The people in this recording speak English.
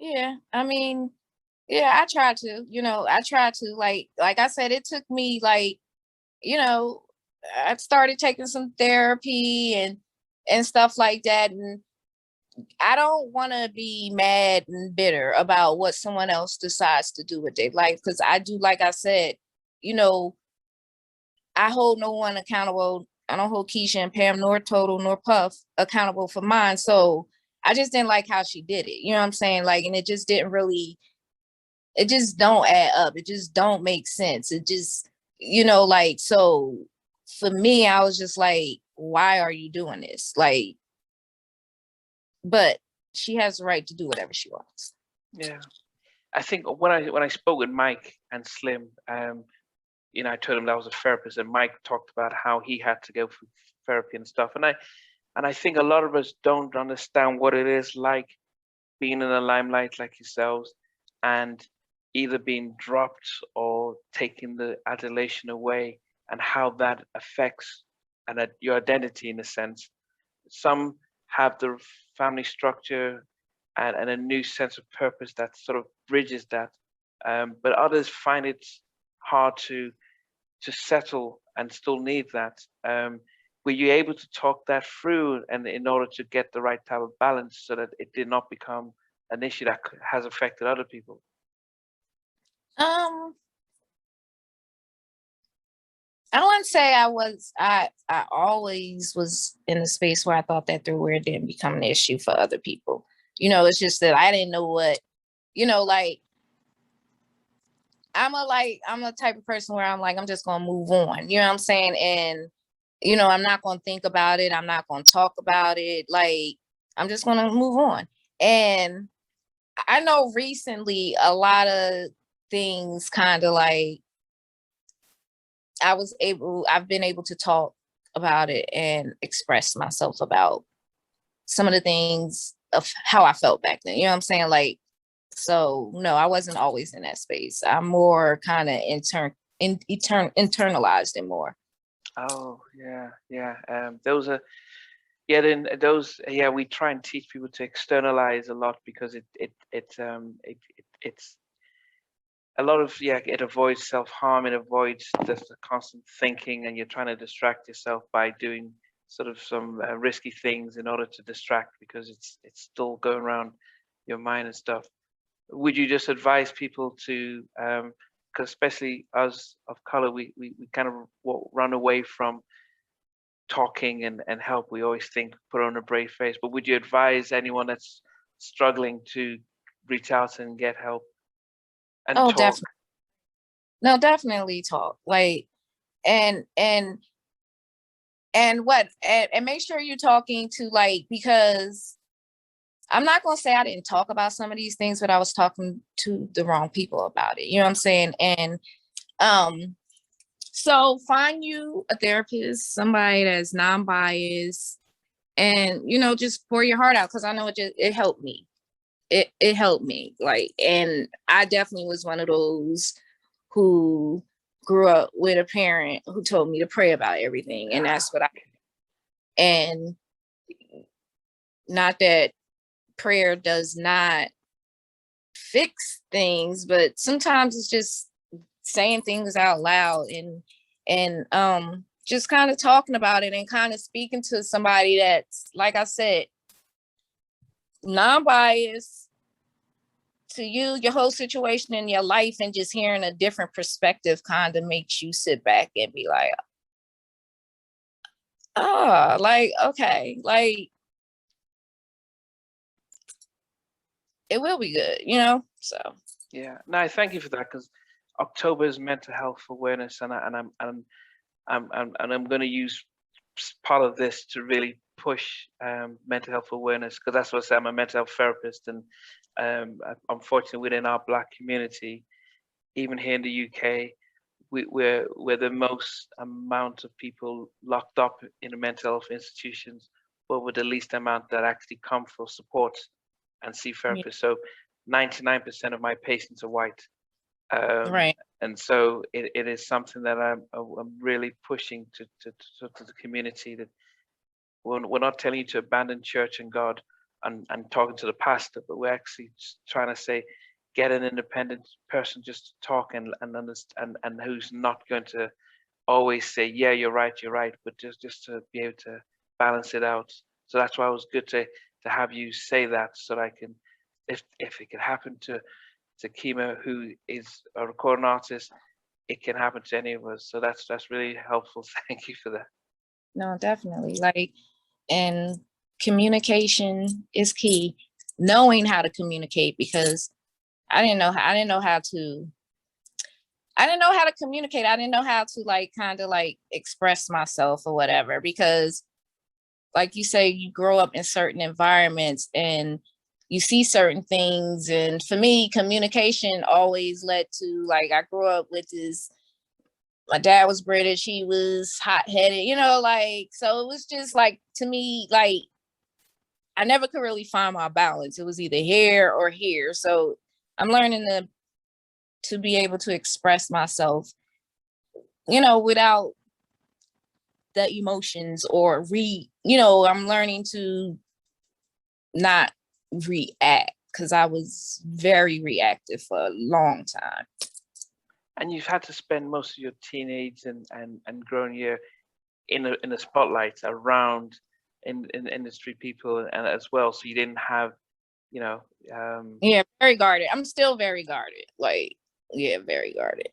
Yeah, I mean, yeah, I try to, I try to like I said, it took me like, you know, I started taking some therapy and stuff like that. And I don't want to be mad and bitter about what someone else decides to do with their life. Cause I do, like I said, you know, I hold no one accountable. I don't hold Keisha and Pam nor Total nor Puff accountable for mine. So I just didn't like how she did it. You know what I'm saying? Like, and it just didn't really, it just don't add up. It just don't make sense. It just, like, so for me, I was just like, why are you doing this? Like, but she has the right to do whatever she wants. Yeah. I think when I spoke with Mike and Slim, I told him that I was a therapist, and Mike talked about how he had to go through therapy and stuff. And I think a lot of us don't understand what it is like being in the limelight like yourselves, and either being dropped or taking the adulation away, and how that affects your identity in a sense. Some have the family structure and a new sense of purpose that sort of bridges that, but others find it hard to settle and still need that. Were you able to talk that through, and in order to get the right type of balance so that it did not become an issue that has affected other people? Um, I don't want to say I always was in a space where I thought that through, where it didn't become an issue for other people. It's just that I didn't know what, like I'm a type of person where I'm like, I'm just gonna move on. You know what I'm saying? And I'm not gonna think about it. I'm not gonna talk about it. Like, I'm just gonna move on. And I know recently a lot of things kind of like I've been able to talk about it and express myself about some of the things of how I felt back then. You know what I'm saying? Like, so no, I wasn't always in that space. I'm more kind of internalized it more. Oh yeah, yeah. Those are yeah. Then those yeah. We try and teach people to externalize a lot because it's a lot of yeah. It avoids self harm. It avoids just the constant thinking, and you're trying to distract yourself by doing sort of some risky things in order to distract, because it's still going around your mind and stuff. Would you just advise people to, because especially us of color, we kind of run away from talking and help. We always think put on a brave face, but would you advise anyone that's struggling to reach out and get help and Oh, talk? definitely. No, definitely talk. Like, and and make sure you're talking to, like, because I'm not gonna say I didn't talk about some of these things, but I was talking to the wrong people about it. You know what I'm saying? And um, so find you a therapist, somebody that's non-biased, and just pour your heart out, because I know it helped me. It helped me. Like, and I definitely was one of those who grew up with a parent who told me to pray about everything, and that's what I and not that prayer does not fix things, but sometimes it's just saying things out loud and just kind of talking about it and kind of speaking to somebody that's, like I said, non-biased to you, your whole situation in your life, and just hearing a different perspective kind of makes you sit back and be like, oh, like, okay, like, it will be good. So Yeah, no, thank you for that, because October is mental health awareness, and I'm going to use part of this to really push mental health awareness, because that's what I say. I'm a mental health therapist, and unfortunately, within our Black community, even here in the UK, we're the most amount of people locked up in the mental health institutions, but with the least amount that actually come for support and see yeah, therapists. So 99% of my patients are white. Um, right. and so it is something that I'm really pushing to the community, that we're not telling you to abandon church and God, and talking to the pastor, but we're actually just trying to say, get an independent person just to talk and understand, and who's not going to always say, yeah, you're right, but just to be able to balance it out. So that's why it was good to have you say that, so that I can, if it could happen to Kima, who is a recording artist, it can happen to any of us. So that's really helpful. Thank you for that. No, definitely. Like, and communication is key. Knowing how to communicate, because I didn't know how to communicate. I didn't know how to like kind of like express myself or whatever, because like you say, you grow up in certain environments and you see certain things. And for me, communication always led to, like, I grew up with this, my dad was British, he was hot-headed, you know, like, so it was just like, to me, like, I never could really find my balance. It was either here or here. So I'm learning to be able to express myself, you know, without the emotions, or I'm learning to not react, because I was very reactive for a long time. And you've had to spend most of your teenage and growing year in the spotlight around in industry people and as well. So you didn't have, Yeah, very guarded. I'm still very guarded. Like, yeah, very guarded.